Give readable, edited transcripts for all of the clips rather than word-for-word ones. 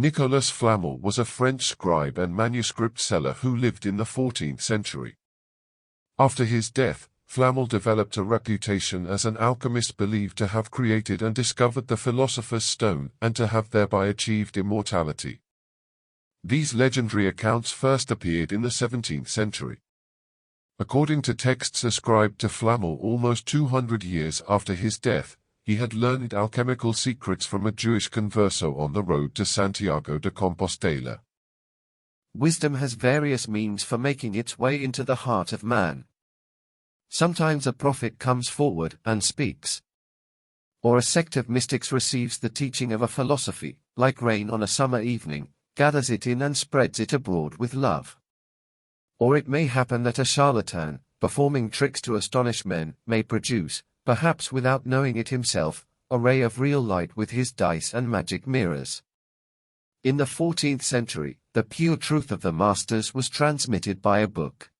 Nicolas Flamel was a French scribe and manuscript seller who lived in the 14th century. After his death, Flamel developed a reputation as an alchemist believed to have created and discovered the Philosopher's Stone and to have thereby achieved immortality. These legendary accounts first appeared in the 17th century. According to texts ascribed to Flamel almost 200 years after his death, he had learned alchemical secrets from a Jewish converso on the road to Santiago de Compostela. Wisdom has various means for making its way into the heart of man. Sometimes a prophet comes forward and speaks. Or a sect of mystics receives the teaching of a philosophy, like rain on a summer evening, gathers it in and spreads it abroad with love. Or it may happen that a charlatan, performing tricks to astonish men, may produce, perhaps without knowing it himself, a ray of real light with his dice and magic mirrors. In the 14th century, the pure truth of the masters was transmitted by a book.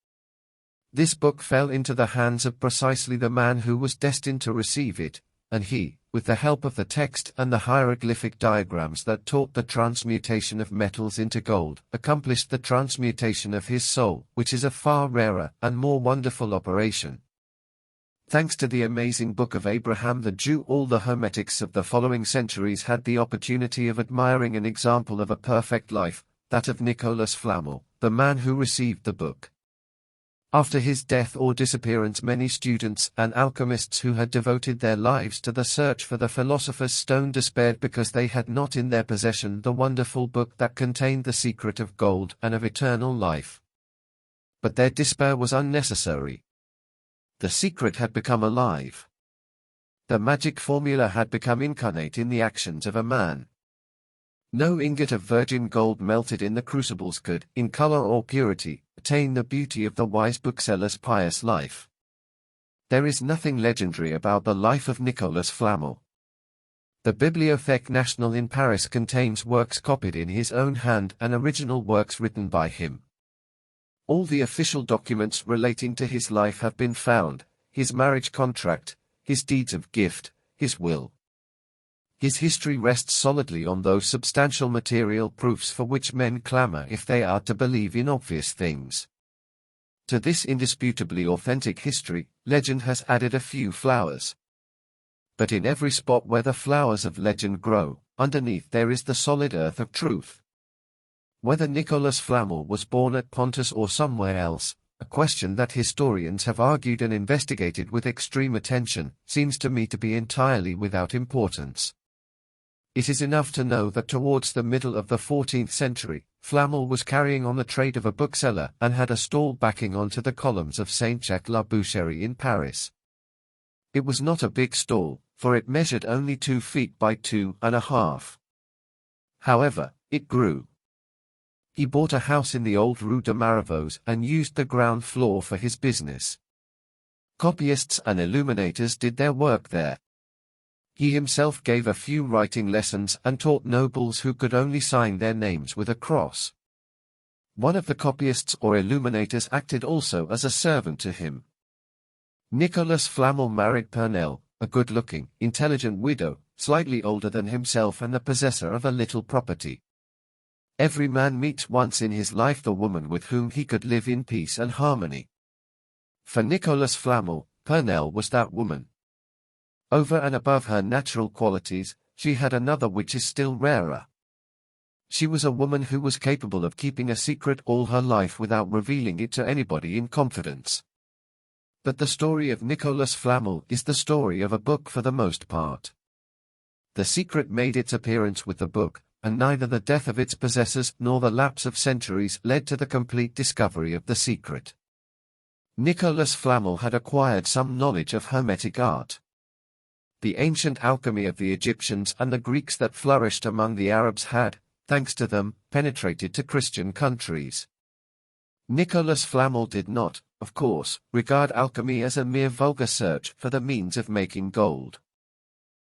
This book fell into the hands of precisely the man who was destined to receive it, and he, with the help of the text and the hieroglyphic diagrams that taught the transmutation of metals into gold, accomplished the transmutation of his soul, which is a far rarer and more wonderful operation. Thanks to the amazing Book of Abraham the Jew, all the Hermetics of the following centuries had the opportunity of admiring an example of a perfect life, that of Nicolas Flamel, the man who received the book. After his death or disappearance, many students and alchemists who had devoted their lives to the search for the Philosopher's Stone despaired because they had not in their possession the wonderful book that contained the secret of gold and of eternal life. But their despair was unnecessary. The secret had become alive. The magic formula had become incarnate in the actions of a man. No ingot of virgin gold melted in the crucibles could, in color or purity, attain the beauty of the wise bookseller's pious life. There is nothing legendary about the life of Nicolas Flamel. The Bibliothèque Nationale in Paris contains works copied in his own hand and original works written by him. All the official documents relating to his life have been found: his marriage contract, his deeds of gift, his will. His history rests solidly on those substantial material proofs for which men clamor if they are to believe in obvious things. To this indisputably authentic history, legend has added a few flowers. But in every spot where the flowers of legend grow, underneath there is the solid earth of truth. Whether Nicolas Flamel was born at Pontus or somewhere else, a question that historians have argued and investigated with extreme attention, seems to me to be entirely without importance. It is enough to know that towards the middle of the 14th century, Flamel was carrying on the trade of a bookseller and had a stall backing onto the columns of Saint-Jacques-la-Boucherie in Paris. It was not a big stall, for it measured only 2 feet by 2.5. However, it grew. He bought a house in the old Rue de Marivaux and used the ground floor for his business. Copyists and illuminators did their work there. He himself gave a few writing lessons and taught nobles who could only sign their names with a cross. One of the copyists or illuminators acted also as a servant to him. Nicolas Flamel married Pernelle, a good-looking, intelligent widow, slightly older than himself and the possessor of a little property. Every man meets once in his life the woman with whom he could live in peace and harmony. For Nicolas Flamel, Pernelle was that woman. Over and above her natural qualities, she had another which is still rarer. She was a woman who was capable of keeping a secret all her life without revealing it to anybody in confidence. But the story of Nicolas Flamel is the story of a book for the most part. The secret made its appearance with the book, and neither the death of its possessors nor the lapse of centuries led to the complete discovery of the secret. Nicolas Flamel had acquired some knowledge of hermetic art. The ancient alchemy of the Egyptians and the Greeks that flourished among the Arabs had, thanks to them, penetrated to Christian countries. Nicolas Flamel did not, of course, regard alchemy as a mere vulgar search for the means of making gold.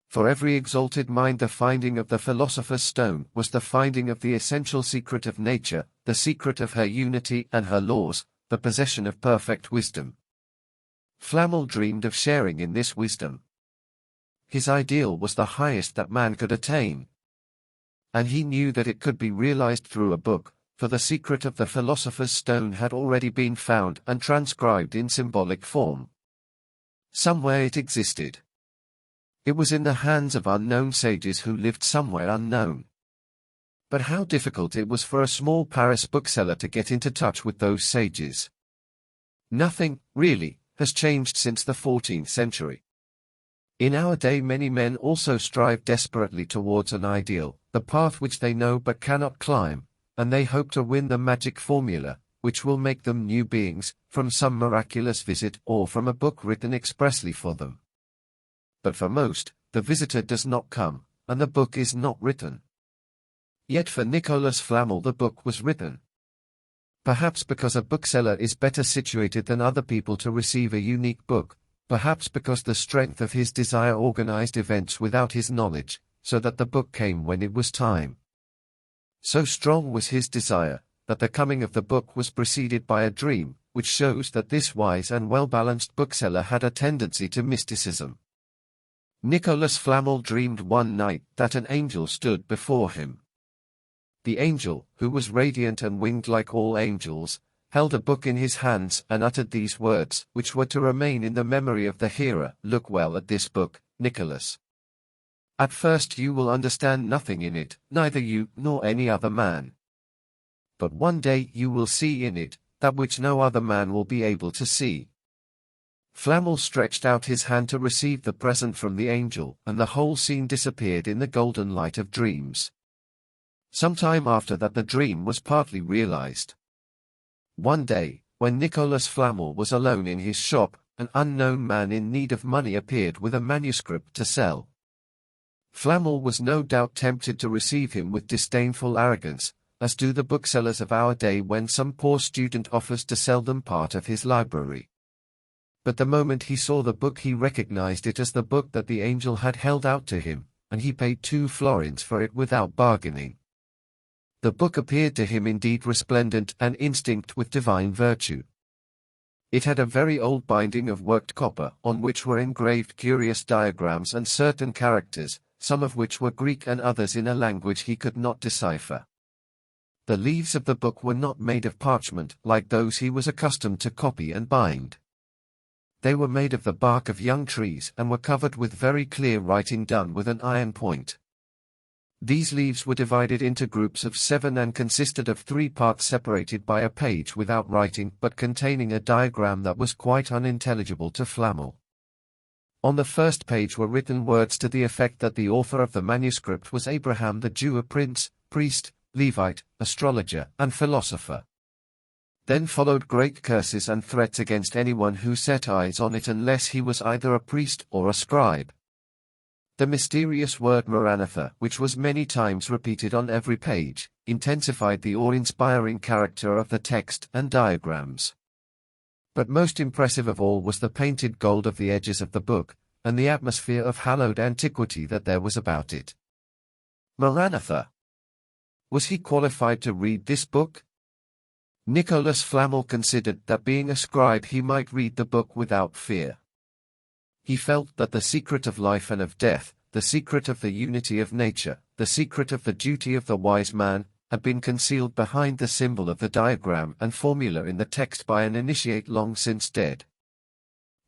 For every exalted mind, the finding of the Philosopher's Stone was the finding of the essential secret of nature, the secret of her unity and her laws, the possession of perfect wisdom. Flamel dreamed of sharing in this wisdom. His ideal was the highest that man could attain. And he knew that it could be realized through a book, for the secret of the philosopher's stone had already been found and transcribed in symbolic form. Somewhere it existed. It was in the hands of unknown sages who lived somewhere unknown. But how difficult it was for a small Paris bookseller to get into touch with those sages. Nothing, really, has changed since the 14th century. In our day many men also strive desperately towards an ideal, the path which they know but cannot climb, and they hope to win the magic formula, which will make them new beings, from some miraculous visit or from a book written expressly for them. But for most, the visitor does not come, and the book is not written. Yet for Nicolas Flamel the book was written. Perhaps because a bookseller is better situated than other people to receive a unique book, perhaps because the strength of his desire organized events without his knowledge, so that the book came when it was time. So strong was his desire, that the coming of the book was preceded by a dream, which shows that this wise and well-balanced bookseller had a tendency to mysticism. Nicolas Flamel dreamed one night that an angel stood before him. The angel, who was radiant and winged like all angels, held a book in his hands and uttered these words, which were to remain in the memory of the hearer: "Look well at this book, Nicholas. At first you will understand nothing in it, neither you nor any other man. But one day you will see in it that which no other man will be able to see." Flamel stretched out his hand to receive the present from the angel, and the whole scene disappeared in the golden light of dreams. Some time after that the dream was partly realized. One day, when Nicolas Flamel was alone in his shop, an unknown man in need of money appeared with a manuscript to sell. Flamel was no doubt tempted to receive him with disdainful arrogance, as do the booksellers of our day when some poor student offers to sell them part of his library. But the moment he saw the book he recognized it as the book that the angel had held out to him, and he paid 2 florins for it without bargaining. The book appeared to him indeed resplendent and instinct with divine virtue. It had a very old binding of worked copper, on which were engraved curious diagrams and certain characters, some of which were Greek and others in a language he could not decipher. The leaves of the book were not made of parchment like those he was accustomed to copy and bind. They were made of the bark of young trees and were covered with very clear writing done with an iron point. These leaves were divided into groups of 7 and consisted of 3 parts separated by a page without writing but containing a diagram that was quite unintelligible to Flamel. On the first page were written words to the effect that the author of the manuscript was Abraham the Jew, a prince, priest, Levite, astrologer, and philosopher. Then followed great curses and threats against anyone who set eyes on it unless he was either a priest or a scribe. The mysterious word Maranatha, which was many times repeated on every page, intensified the awe-inspiring character of the text and diagrams. But most impressive of all was the painted gold of the edges of the book, and the atmosphere of hallowed antiquity that there was about it. Maranatha! Was he qualified to read this book? Nicolas Flamel considered that being a scribe he might read the book without fear. He felt that the secret of life and of death, the secret of the unity of nature, the secret of the duty of the wise man, had been concealed behind the symbol of the diagram and formula in the text by an initiate long since dead.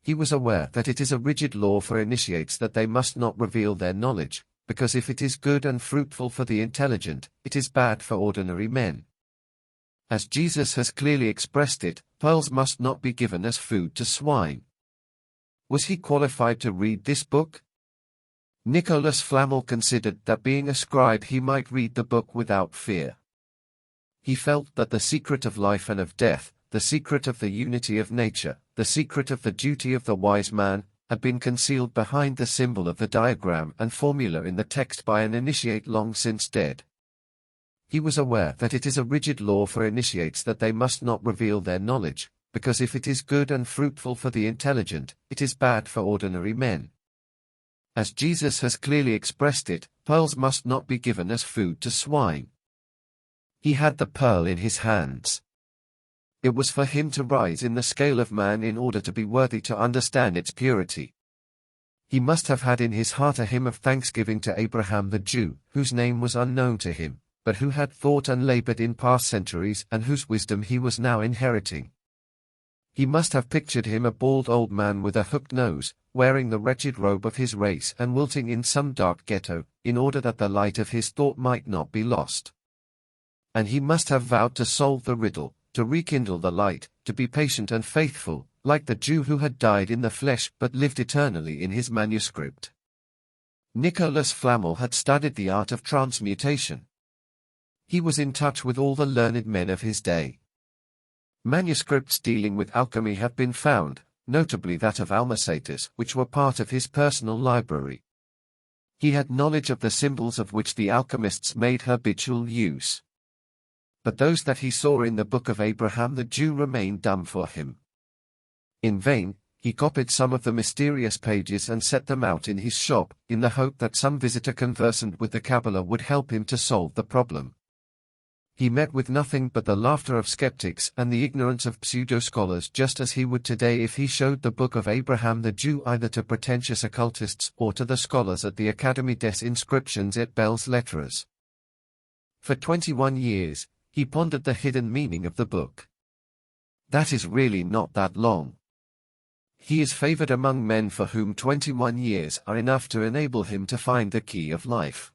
He was aware that it is a rigid law for initiates that they must not reveal their knowledge, because if it is good and fruitful for the intelligent, it is bad for ordinary men. As Jesus has clearly expressed it, pearls must not be given as food to swine. Was he qualified to read this book? Nicolas Flamel considered that being a scribe he might read the book without fear. He felt that the secret of life and of death, the secret of the unity of nature, the secret of the duty of the wise man, had been concealed behind the symbol of the diagram and formula in the text by an initiate long since dead. He was aware that it is a rigid law for initiates that they must not reveal their knowledge, because if it is good and fruitful for the intelligent, it is bad for ordinary men. As Jesus has clearly expressed it, pearls must not be given as food to swine. He had the pearl in his hands. It was for him to rise in the scale of man in order to be worthy to understand its purity. He must have had in his heart a hymn of thanksgiving to Abraham the Jew, whose name was unknown to him, but who had thought and labored in past centuries and whose wisdom he was now inheriting. He must have pictured him a bald old man with a hooked nose, wearing the wretched robe of his race and wilting in some dark ghetto, in order that the light of his thought might not be lost. And he must have vowed to solve the riddle, to rekindle the light, to be patient and faithful, like the Jew who had died in the flesh but lived eternally in his manuscript. Nicolas Flamel had studied the art of transmutation. He was in touch with all the learned men of his day. Manuscripts dealing with alchemy have been found, notably that of Almacetus, which were part of his personal library. He had knowledge of the symbols of which the alchemists made habitual use. But those that he saw in the book of Abraham the Jew remained dumb for him. In vain, he copied some of the mysterious pages and set them out in his shop, in the hope that some visitor conversant with the Kabbalah would help him to solve the problem. He met with nothing but the laughter of skeptics and the ignorance of pseudo-scholars, just as he would today if he showed the book of Abraham the Jew either to pretentious occultists or to the scholars at the Académie des Inscriptions et Belles Lettres. For 21 years, he pondered the hidden meaning of the book. That is really not that long. He is favored among men for whom 21 years are enough to enable him to find the key of life.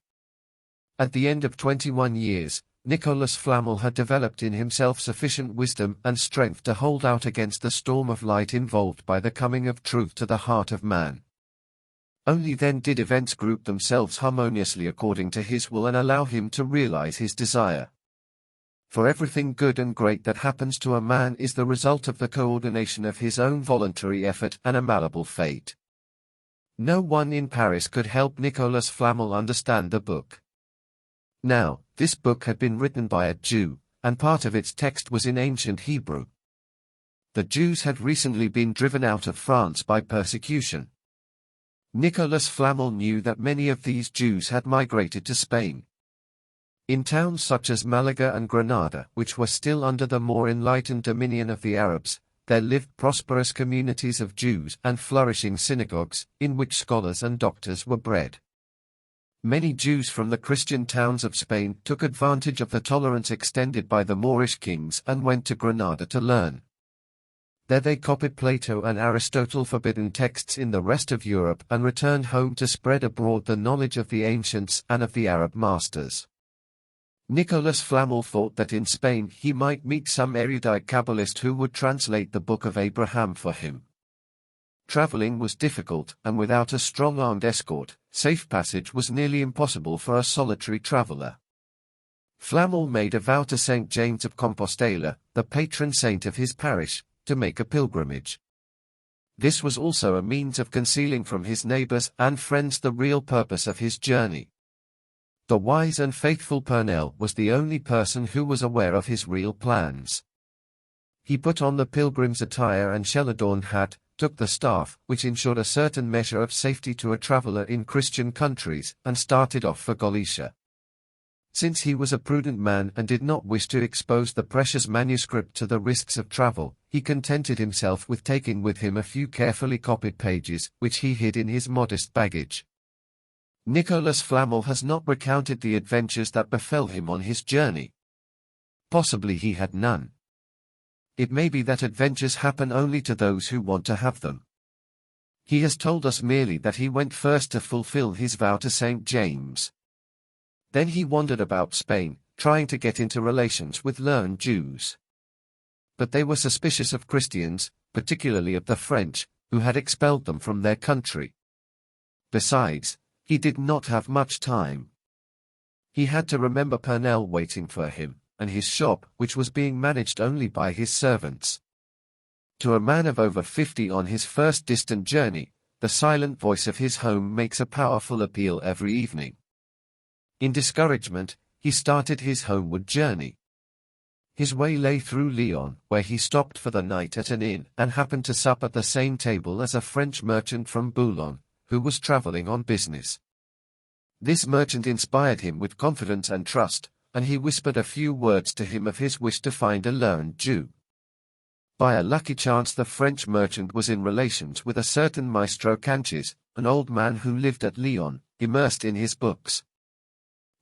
At the end of 21 years, Nicolas Flamel had developed in himself sufficient wisdom and strength to hold out against the storm of light involved by the coming of truth to the heart of man. Only then did events group themselves harmoniously according to his will and allow him to realize his desire. For everything good and great that happens to a man is the result of the coordination of his own voluntary effort and a malleable fate. No one in Paris could help Nicolas Flamel understand the book. Now, this book had been written by a Jew, and part of its text was in ancient Hebrew. The Jews had recently been driven out of France by persecution. Nicolas Flamel knew that many of these Jews had migrated to Spain. In towns such as Malaga and Granada, which were still under the more enlightened dominion of the Arabs, there lived prosperous communities of Jews and flourishing synagogues, in which scholars and doctors were bred. Many Jews from the Christian towns of Spain took advantage of the tolerance extended by the Moorish kings and went to Granada to learn. There they copied Plato and Aristotle forbidden texts in the rest of Europe and returned home to spread abroad the knowledge of the ancients and of the Arab masters. Nicolas Flamel thought that in Spain he might meet some erudite Kabbalist who would translate the Book of Abraham for him. Traveling was difficult, and without a strong armed escort, safe passage was nearly impossible for a solitary traveler. Flamel made a vow to St. James of Compostela, the patron saint of his parish, to make a pilgrimage. This was also a means of concealing from his neighbors and friends the real purpose of his journey. The wise and faithful Purnell was the only person who was aware of his real plans. He put on the pilgrim's attire and shell-adorned hat, took the staff, which ensured a certain measure of safety to a traveler in Christian countries, and started off for Galicia. Since he was a prudent man and did not wish to expose the precious manuscript to the risks of travel, he contented himself with taking with him a few carefully copied pages, which he hid in his modest baggage. Nicolas Flamel has not recounted the adventures that befell him on his journey. Possibly he had none. It may be that adventures happen only to those who want to have them. He has told us merely that he went first to fulfill his vow to St. James. Then he wandered about Spain, trying to get into relations with learned Jews. But they were suspicious of Christians, particularly of the French, who had expelled them from their country. Besides, he did not have much time. He had to remember Purnell waiting for him, and his shop, which was being managed only by his servants. To a man of over 50 on his first distant journey, the silent voice of his home makes a powerful appeal every evening. In discouragement, he started his homeward journey. His way lay through Lyon, where he stopped for the night at an inn and happened to sup at the same table as a French merchant from Boulogne, who was traveling on business. This merchant inspired him with confidence and trust, and he whispered a few words to him of his wish to find a learned Jew. By a lucky chance the French merchant was in relations with a certain Maestro Canches, an old man who lived at Lyon, immersed in his books.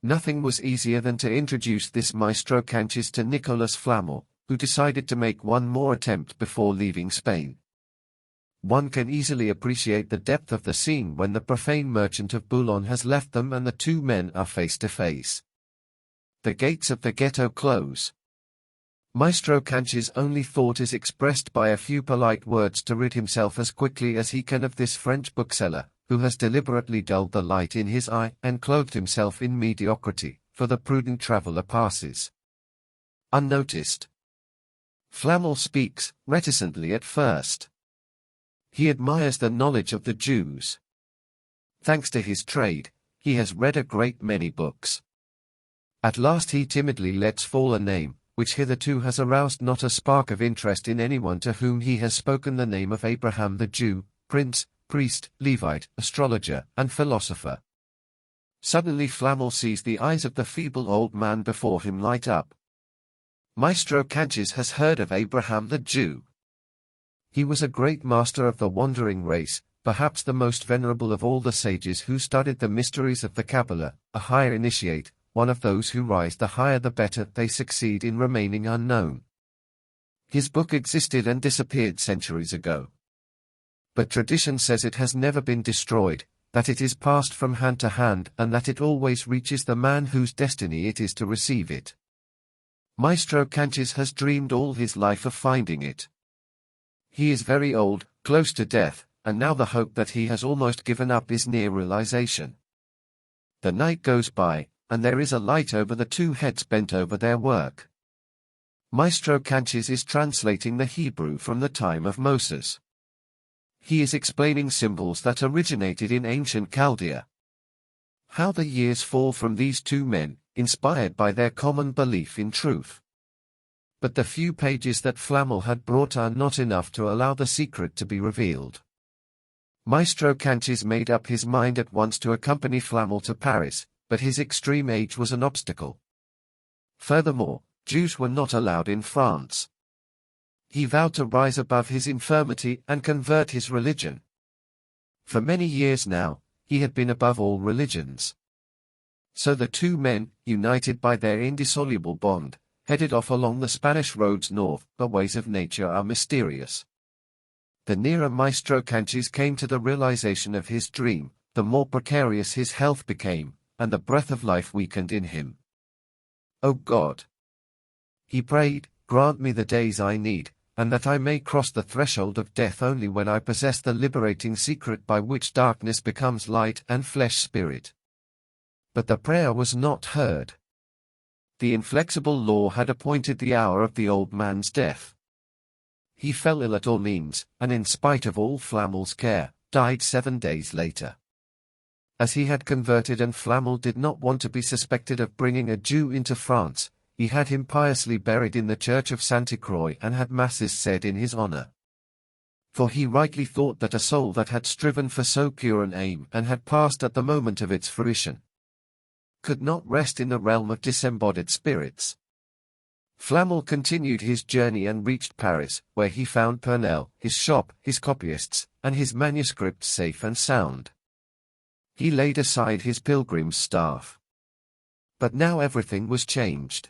Nothing was easier than to introduce this Maestro Canches to Nicolas Flamel, who decided to make one more attempt before leaving Spain. One can easily appreciate the depth of the scene when the profane merchant of Boulogne has left them and the two men are face to face. The gates of the ghetto close. Maestro Canches' only thought is expressed by a few polite words to rid himself as quickly as he can of this French bookseller, who has deliberately dulled the light in his eye and clothed himself in mediocrity, for the prudent traveller passes unnoticed. Flamel speaks, reticently at first. He admires the knowledge of the Jews. Thanks to his trade, he has read a great many books. At last he timidly lets fall a name, which hitherto has aroused not a spark of interest in anyone to whom he has spoken, the name of Abraham the Jew, prince, priest, Levite, astrologer, and philosopher. Suddenly Flamel sees the eyes of the feeble old man before him light up. Maestro Canches has heard of Abraham the Jew. He was a great master of the wandering race, perhaps the most venerable of all the sages who studied the mysteries of the Kabbalah, a higher initiate, one of those who rise the higher the better they succeed in remaining unknown. His book existed and disappeared centuries ago. But tradition says it has never been destroyed, that it is passed from hand to hand and that it always reaches the man whose destiny it is to receive it. Maestro Canches has dreamed all his life of finding it. He is very old, close to death, and now the hope that he has almost given up is near realization. The night goes by, and there is a light over the two heads bent over their work. Maestro Canches is translating the Hebrew from the time of Moses. He is explaining symbols that originated in ancient Chaldea. How the years fall from these two men, inspired by their common belief in truth. But the few pages that Flamel had brought are not enough to allow the secret to be revealed. Maestro Canches made up his mind at once to accompany Flamel to Paris, but his extreme age was an obstacle. Furthermore, Jews were not allowed in France. He vowed to rise above his infirmity and convert his religion. For many years now, he had been above all religions. So the two men, united by their indissoluble bond, headed off along the Spanish roads north. The ways of nature are mysterious. The nearer Maestro Canches came to the realization of his dream, the more precarious his health became, and the breath of life weakened in him. O God! He prayed, grant me the days I need, and that I may cross the threshold of death only when I possess the liberating secret by which darkness becomes light and flesh spirit. But the prayer was not heard. The inflexible law had appointed the hour of the old man's death. He fell ill at Orleans, and in spite of all Flamel's care, died 7 days later. As he had converted and Flamel did not want to be suspected of bringing a Jew into France, he had him piously buried in the church of Sainte Croix and had masses said in his honor. For he rightly thought that a soul that had striven for so pure an aim and had passed at the moment of its fruition could not rest in the realm of disembodied spirits. Flamel continued his journey and reached Paris, where he found Pernelle, his shop, his copyists, and his manuscripts safe and sound. He laid aside his pilgrim's staff. But now everything was changed.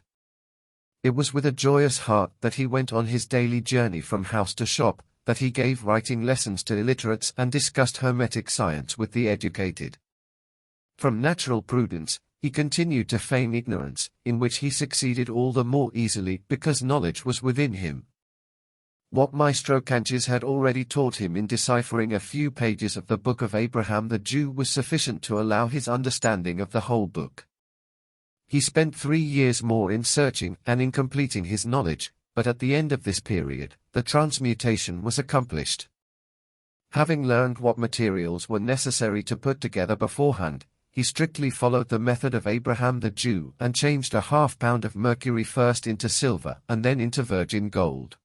It was with a joyous heart that he went on his daily journey from house to shop, that he gave writing lessons to illiterates and discussed hermetic science with the educated. From natural prudence, he continued to feign ignorance, in which he succeeded all the more easily because knowledge was within him. What Maestro Canches had already taught him in deciphering a few pages of the book of Abraham the Jew was sufficient to allow his understanding of the whole book. He spent 3 years more in searching and in completing his knowledge, but at the end of this period, the transmutation was accomplished. Having learned what materials were necessary to put together beforehand, he strictly followed the method of Abraham the Jew and changed a half-pound of mercury first into silver and then into virgin gold.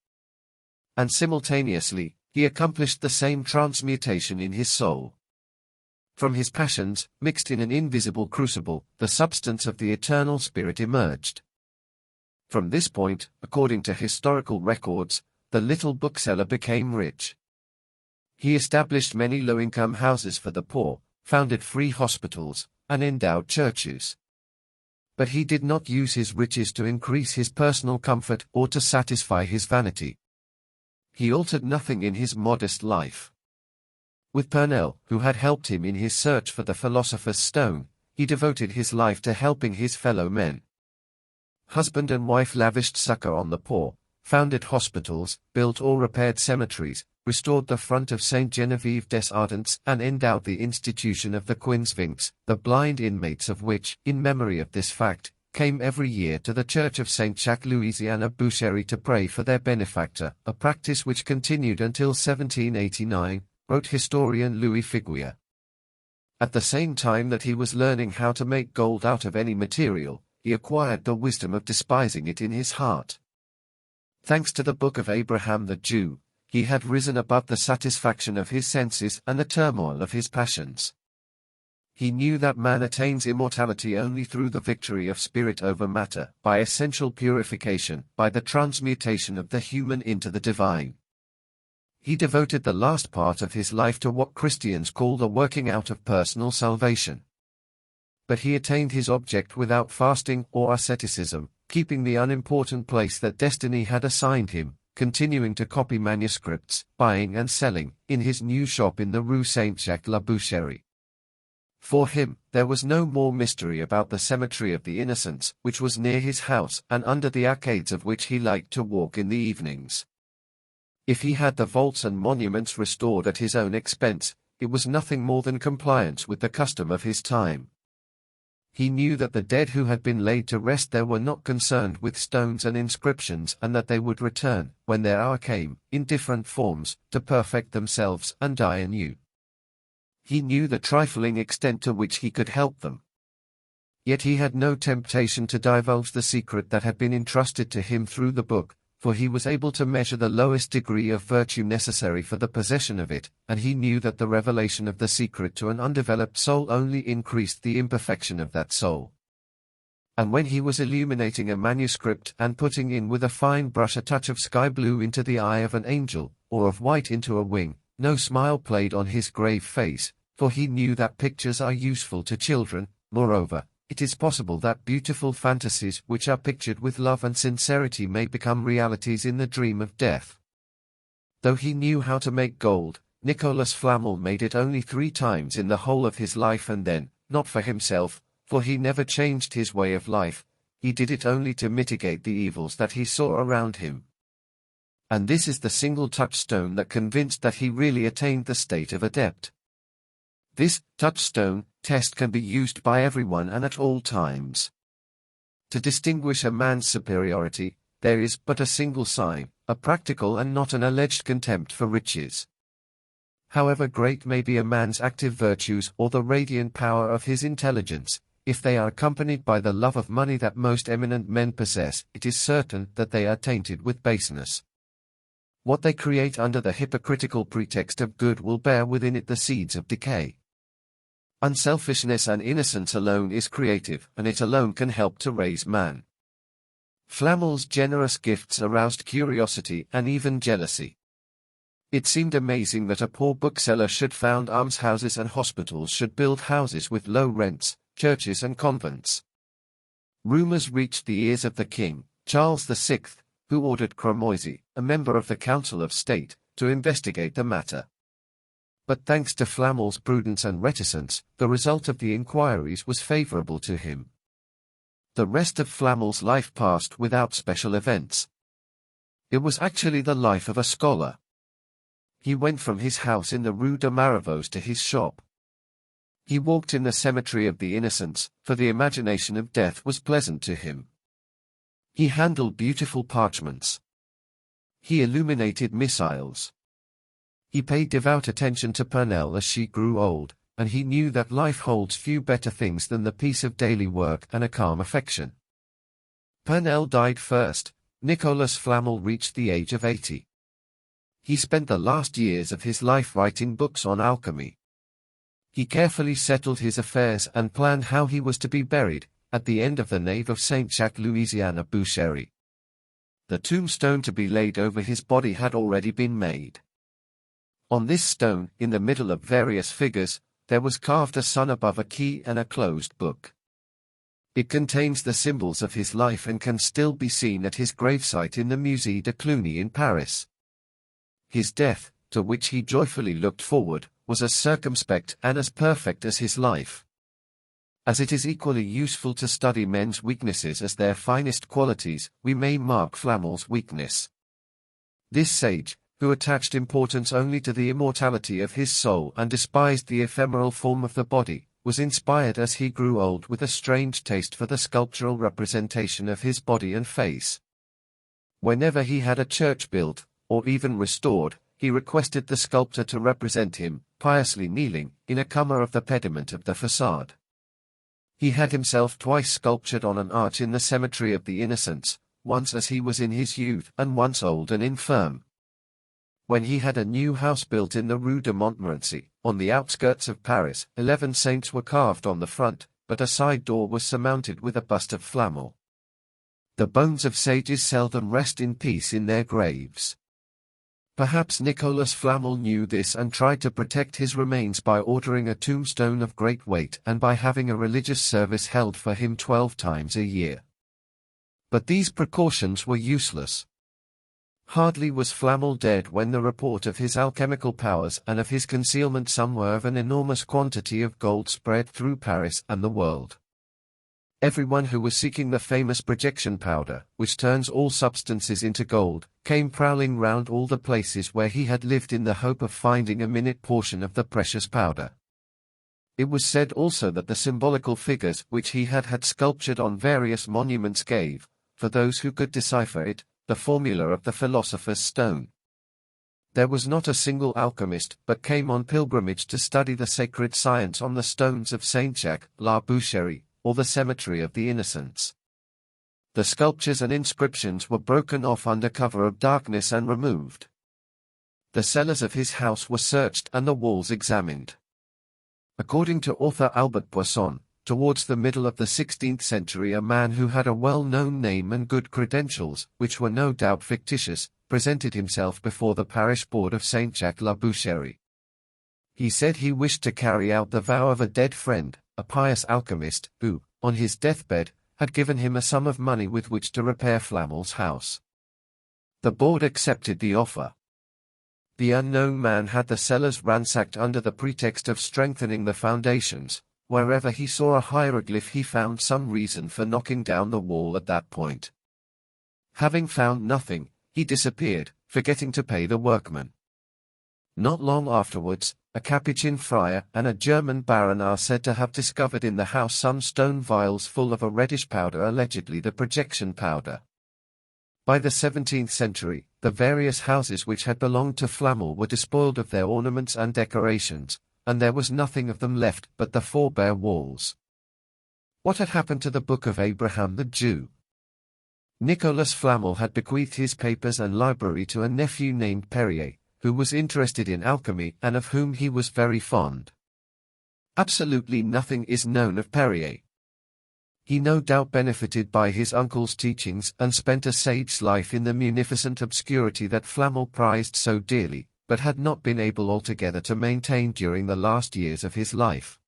And simultaneously, he accomplished the same transmutation in his soul. From his passions, mixed in an invisible crucible, the substance of the eternal spirit emerged. From this point, according to historical records, the little bookseller became rich. He established many low-income houses for the poor, founded free hospitals, and endowed churches. But he did not use his riches to increase his personal comfort or to satisfy his vanity. He altered nothing in his modest life. With Flamel, who had helped him in his search for the philosopher's stone, he devoted his life to helping his fellow men. Husband and wife lavished succor on the poor, founded hospitals, built or repaired cemeteries, restored the front of St. Genevieve des Ardents, and endowed the institution of the Quinzvinks, the blind inmates of which, in memory of this fact, came every year to the Church of St. Jacques Louisiana Boucherie to pray for their benefactor, a practice which continued until 1789, wrote historian Louis Figuier. At the same time that he was learning how to make gold out of any material, he acquired the wisdom of despising it in his heart. Thanks to the Book of Abraham the Jew, he had risen above the satisfaction of his senses and the turmoil of his passions. He knew that man attains immortality only through the victory of spirit over matter, by essential purification, by the transmutation of the human into the divine. He devoted the last part of his life to what Christians call the working out of personal salvation. But he attained his object without fasting or asceticism, keeping the unimportant place that destiny had assigned him, continuing to copy manuscripts, buying and selling, in his new shop in the Rue Saint-Jacques-la-Boucherie. For him, there was no more mystery about the cemetery of the Innocents, which was near his house and under the arcades of which he liked to walk in the evenings. If he had the vaults and monuments restored at his own expense, it was nothing more than compliance with the custom of his time. He knew that the dead who had been laid to rest there were not concerned with stones and inscriptions, and that they would return, when their hour came, in different forms, to perfect themselves and die anew. He knew the trifling extent to which he could help them. Yet he had no temptation to divulge the secret that had been entrusted to him through the book, for he was able to measure the lowest degree of virtue necessary for the possession of it, and he knew that the revelation of the secret to an undeveloped soul only increased the imperfection of that soul. And when he was illuminating a manuscript and putting in with a fine brush a touch of sky blue into the eye of an angel, or of white into a wing, no smile played on his grave face, for he knew that pictures are useful to children. Moreover, it is possible that beautiful fantasies which are pictured with love and sincerity may become realities in the dream of death. Though he knew how to make gold, Nicolas Flamel made it only 3 times in the whole of his life, and then, not for himself, for he never changed his way of life, he did it only to mitigate the evils that he saw around him. And this is the single touchstone that convinced that he really attained the state of adept. This touchstone test can be used by everyone and at all times. To distinguish a man's superiority, there is but a single sign, a practical and not an alleged contempt for riches. However great may be a man's active virtues or the radiant power of his intelligence, if they are accompanied by the love of money that most eminent men possess, it is certain that they are tainted with baseness. What they create under the hypocritical pretext of good will bear within it the seeds of decay. Unselfishness and innocence alone is creative, and it alone can help to raise man. Flamel's generous gifts aroused curiosity and even jealousy. It seemed amazing that a poor bookseller should found almshouses and hospitals should build houses with low rents, churches and convents. Rumors reached the ears of the king, Charles VI, who ordered Cremouzy, a member of the Council of State, to investigate the matter. But thanks to Flamel's prudence and reticence, the result of the inquiries was favorable to him. The rest of Flamel's life passed without special events. It was actually the life of a scholar. He went from his house in the Rue de Maravos to his shop. He walked in the cemetery of the Innocents, for the imagination of death was pleasant to him. He handled beautiful parchments. He illuminated missals. He paid devout attention to Flamel as she grew old, and he knew that life holds few better things than the peace of daily work and a calm affection. Flamel died first. Nicolas Flamel reached the age of 80. He spent the last years of his life writing books on alchemy. He carefully settled his affairs and planned how he was to be buried, at the end of the nave of Saint Jacques Louisiana Boucherie. The tombstone to be laid over his body had already been made. On this stone, in the middle of various figures, there was carved a sun above a key and a closed book. It contains the symbols of his life and can still be seen at his gravesite in the Musée de Cluny in Paris. His death, to which he joyfully looked forward, was as circumspect and as perfect as his life. As it is equally useful to study men's weaknesses as their finest qualities, we may mark Flamel's weakness. This sage, who attached importance only to the immortality of his soul and despised the ephemeral form of the body, was inspired as he grew old with a strange taste for the sculptural representation of his body and face. Whenever he had a church built, or even restored, he requested the sculptor to represent him, piously kneeling, in a comer of the pediment of the façade. He had himself twice sculptured on an arch in the cemetery of the Innocents, once as he was in his youth and once old and infirm. When he had a new house built in the Rue de Montmorency, on the outskirts of Paris, 11 saints were carved on the front, but a side door was surmounted with a bust of Flamel. The bones of sages seldom rest in peace in their graves. Perhaps Nicolas Flamel knew this and tried to protect his remains by ordering a tombstone of great weight and by having a religious service held for him 12 times a year. But these precautions were useless. Hardly was Flamel dead when the report of his alchemical powers and of his concealment somewhere of an enormous quantity of gold spread through Paris and the world. Everyone who was seeking the famous projection powder, which turns all substances into gold, came prowling round all the places where he had lived in the hope of finding a minute portion of the precious powder. It was said also that the symbolical figures which he had sculptured on various monuments gave, for those who could decipher it, the formula of the philosopher's stone. There was not a single alchemist but came on pilgrimage to study the sacred science on the stones of Saint-Jacques-la-Boucherie, or the cemetery of the Innocents. The sculptures and inscriptions were broken off under cover of darkness and removed. The cellars of his house were searched and the walls examined. According to author Albert Poisson, towards the middle of the 16th century a man who had a well-known name and good credentials, which were no doubt fictitious, presented himself before the parish board of Saint-Jacques-la-Boucherie. He said he wished to carry out the vow of a dead friend, a pious alchemist, who, on his deathbed, had given him a sum of money with which to repair Flamel's house. The board accepted the offer. The unknown man had the cellars ransacked under the pretext of strengthening the foundations. Wherever he saw a hieroglyph he found some reason for knocking down the wall at that point. Having found nothing, he disappeared, forgetting to pay the workmen. Not long afterwards, a Capuchin friar and a German baron are said to have discovered in the house some stone vials full of a reddish powder, allegedly the projection powder. By the 17th century, the various houses which had belonged to Flamel were despoiled of their ornaments and decorations, and there was nothing of them left but the 4 bare walls. What had happened to the Book of Abraham the Jew? Nicolas Flamel had bequeathed his papers and library to a nephew named Perrier, who was interested in alchemy and of whom he was very fond. Absolutely nothing is known of Perrier. He no doubt benefited by his uncle's teachings and spent a sage's life in the munificent obscurity that Flamel prized so dearly, but had not been able altogether to maintain during the last years of his life.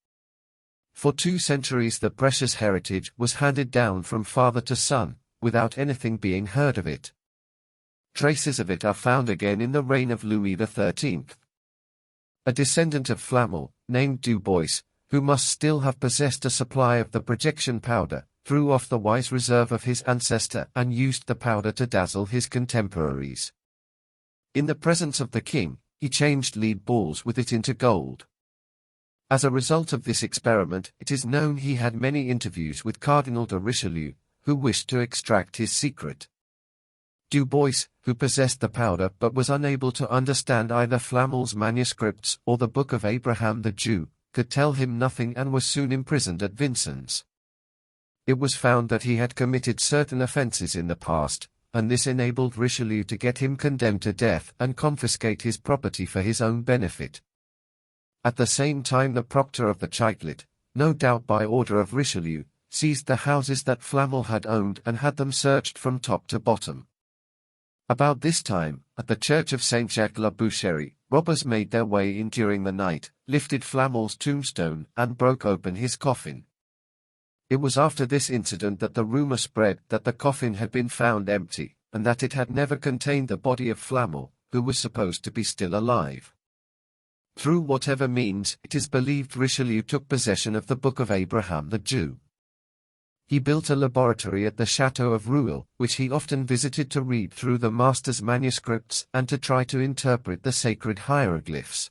For 2 centuries the precious heritage was handed down from father to son, without anything being heard of it. Traces of it are found again in the reign of Louis XIII. A descendant of Flamel, named Du Bois, who must still have possessed a supply of the projection powder, threw off the wise reserve of his ancestor and used the powder to dazzle his contemporaries. In the presence of the king, he changed lead balls with it into gold. As a result of this experiment, it is known he had many interviews with Cardinal de Richelieu, who wished to extract his secret. Du Bois, who possessed the powder but was unable to understand either Flamel's manuscripts or the Book of Abraham the Jew, could tell him nothing and was soon imprisoned at Vincennes. It was found that he had committed certain offences in the past, and this enabled Richelieu to get him condemned to death and confiscate his property for his own benefit. At the same time the proctor of the Châtelet, no doubt by order of Richelieu, seized the houses that Flamel had owned and had them searched from top to bottom. About this time, at the church of Saint-Jacques-la-Boucherie, robbers made their way in during the night, lifted Flamel's tombstone, and broke open his coffin. It was after this incident that the rumor spread that the coffin had been found empty, and that it had never contained the body of Flamel, who was supposed to be still alive. Through whatever means, it is believed Richelieu took possession of the Book of Abraham the Jew. He built a laboratory at the Château of Rueil, which he often visited to read through the master's manuscripts and to try to interpret the sacred hieroglyphs.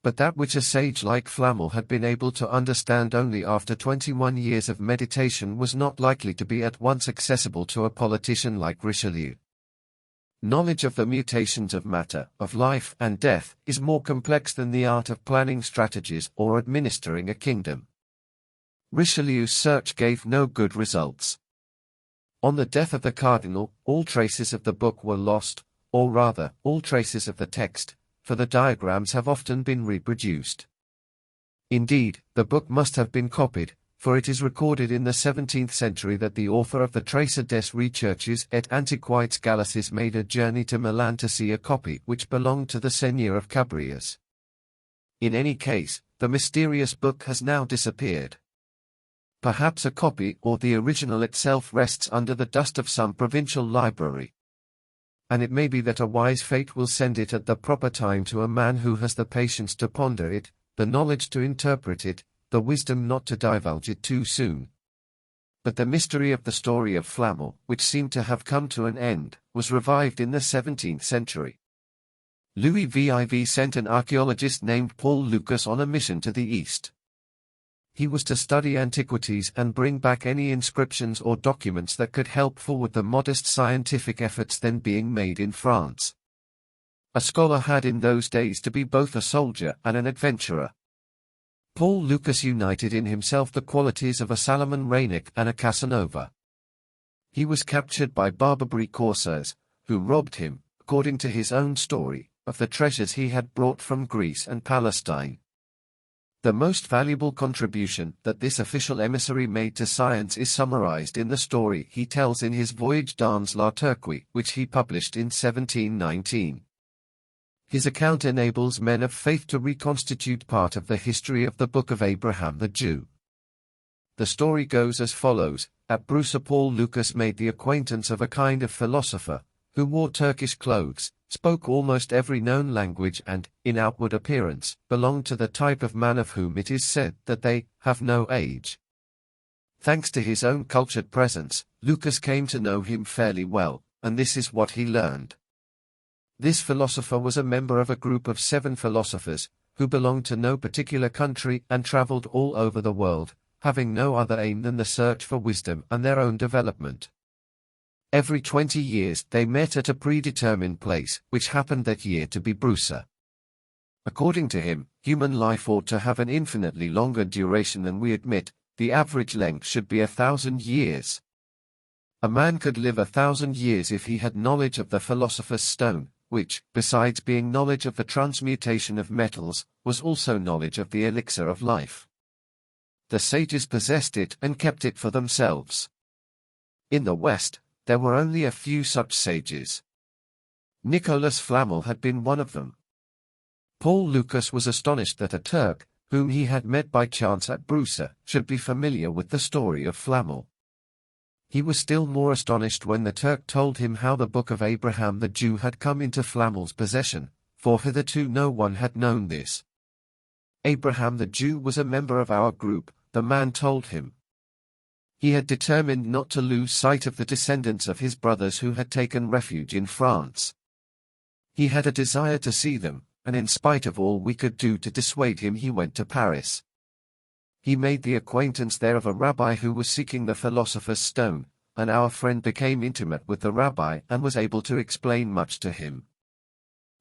But that which a sage like Flamel had been able to understand only after 21 years of meditation was not likely to be at once accessible to a politician like Richelieu. Knowledge of the mutations of matter, of life and death, is more complex than the art of planning strategies or administering a kingdom. Richelieu's search gave no good results. On the death of the cardinal, all traces of the book were lost, or rather, all traces of the text, for the diagrams have often been reproduced. Indeed, the book must have been copied, for it is recorded in the 17th century that the author of the Tracer des Recherches et Antiquités Gallices made a journey to Milan to see a copy which belonged to the Seigneur of Cabriès. In any case, the mysterious book has now disappeared. Perhaps a copy or the original itself rests under the dust of some provincial library. And it may be that a wise fate will send it at the proper time to a man who has the patience to ponder it, the knowledge to interpret it, the wisdom not to divulge it too soon. But the mystery of the story of Flamel, which seemed to have come to an end, was revived in the 17th century. Louis Viv sent an archaeologist named Paul Lucas on a mission to the east. He was to study antiquities and bring back any inscriptions or documents that could help forward the modest scientific efforts then being made in France. A scholar had in those days to be both a soldier and an adventurer. Paul Lucas united in himself the qualities of a Salomon Reynick and a Casanova. He was captured by Barbary corsairs, who robbed him, according to his own story, of the treasures he had brought from Greece and Palestine. The most valuable contribution that this official emissary made to science is summarized in the story he tells in his Voyage dans la Turquie, which he published in 1719. His account enables men of faith to reconstitute part of the history of the Book of Abraham the Jew. The story goes as follows. At Brusa, Paul Lucas made the acquaintance of a kind of philosopher, who wore Turkish clothes, spoke almost every known language and, in outward appearance, belonged to the type of man of whom it is said that they have no age. Thanks to his own cultured presence, Lucas came to know him fairly well, and this is what he learned. This philosopher was a member of a group of 7 philosophers, who belonged to no particular country and traveled all over the world, having no other aim than the search for wisdom and their own development. Every 20 years they met at a predetermined place, which happened that year to be Brusa. According to him, human life ought to have an infinitely longer duration than we admit. The average length should be 1,000 years. A man could live 1,000 years if he had knowledge of the philosopher's stone, which, besides being knowledge of the transmutation of metals, was also knowledge of the elixir of life. The sages possessed it and kept it for themselves. In the West, there were only a few such sages. Nicolas Flamel had been one of them. Paul Lucas was astonished that a Turk, whom he had met by chance at Brusa, should be familiar with the story of Flamel. He was still more astonished when the Turk told him how the Book of Abraham the Jew had come into Flamel's possession, for hitherto no one had known this. Abraham the Jew was a member of our group, the man told him. He had determined not to lose sight of the descendants of his brothers who had taken refuge in France. He had a desire to see them, and in spite of all we could do to dissuade him, he went to Paris. He made the acquaintance there of a rabbi who was seeking the philosopher's stone, and our friend became intimate with the rabbi and was able to explain much to him.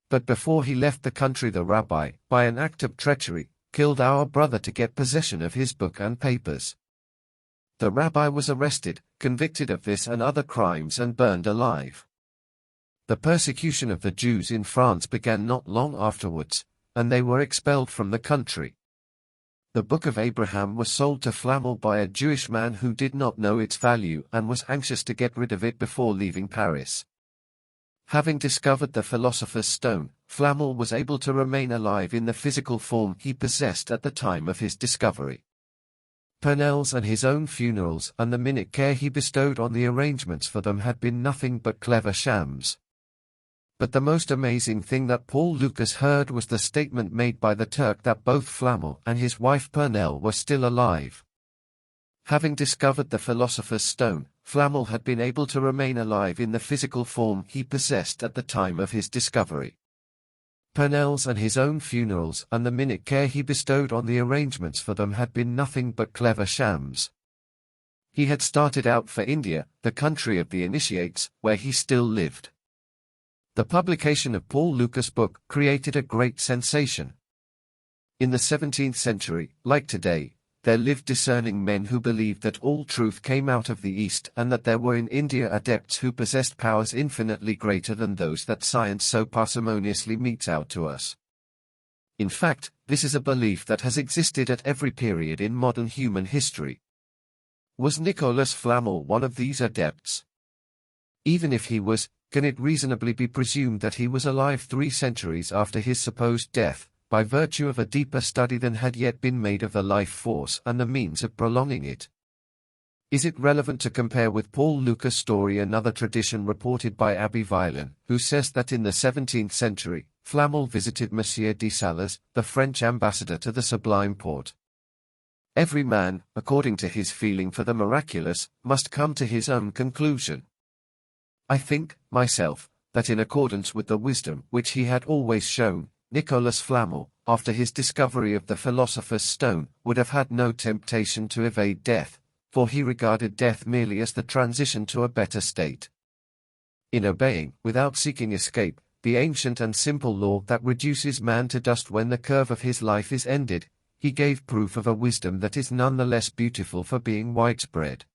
But before he left the country, the rabbi, by an act of treachery, killed our brother to get possession of his book and papers. The rabbi was arrested, convicted of this and other crimes, and burned alive. The persecution of the Jews in France began not long afterwards, and they were expelled from the country. The Book of Abraham was sold to Flamel by a Jewish man who did not know its value and was anxious to get rid of it before leaving Paris. Having discovered the Philosopher's Stone, Flamel was able to remain alive in the physical form he possessed at the time of his discovery. Purnell's and his own funerals and the minute care he bestowed on the arrangements for them had been nothing but clever shams. But the most amazing thing that Paul Lucas heard was the statement made by the Turk that both Flamel and his wife Purnell were still alive. Having discovered the Philosopher's Stone, Flamel had been able to remain alive in the physical form he possessed at the time of his discovery. Purnell's and his own funerals and the minute care he bestowed on the arrangements for them had been nothing but clever shams. He had started out for India, the country of the initiates, where he still lived. The publication of Paul Lucas' book created a great sensation. In the 17th century, like today, there lived discerning men who believed that all truth came out of the East and that there were in India adepts who possessed powers infinitely greater than those that science so parsimoniously metes out to us. In fact, this is a belief that has existed at every period in modern human history. Was Nicolas Flamel one of these adepts? Even if he was, can it reasonably be presumed that he was alive 3 centuries after his supposed death, by virtue of a deeper study than had yet been made of the life force and the means of prolonging it? Is it relevant to compare with Paul Lucas' story another tradition reported by Abbé Violin, who says that in the 17th century, Flamel visited Monsieur de Salas, the French ambassador to the Sublime Porte? Every man, according to his feeling for the miraculous, must come to his own conclusion. I think, myself, that in accordance with the wisdom which he had always shown, Nicolas Flamel, after his discovery of the Philosopher's Stone, would have had no temptation to evade death, for he regarded death merely as the transition to a better state. In obeying, without seeking escape, the ancient and simple law that reduces man to dust when the curve of his life is ended, he gave proof of a wisdom that is none the less beautiful for being widespread.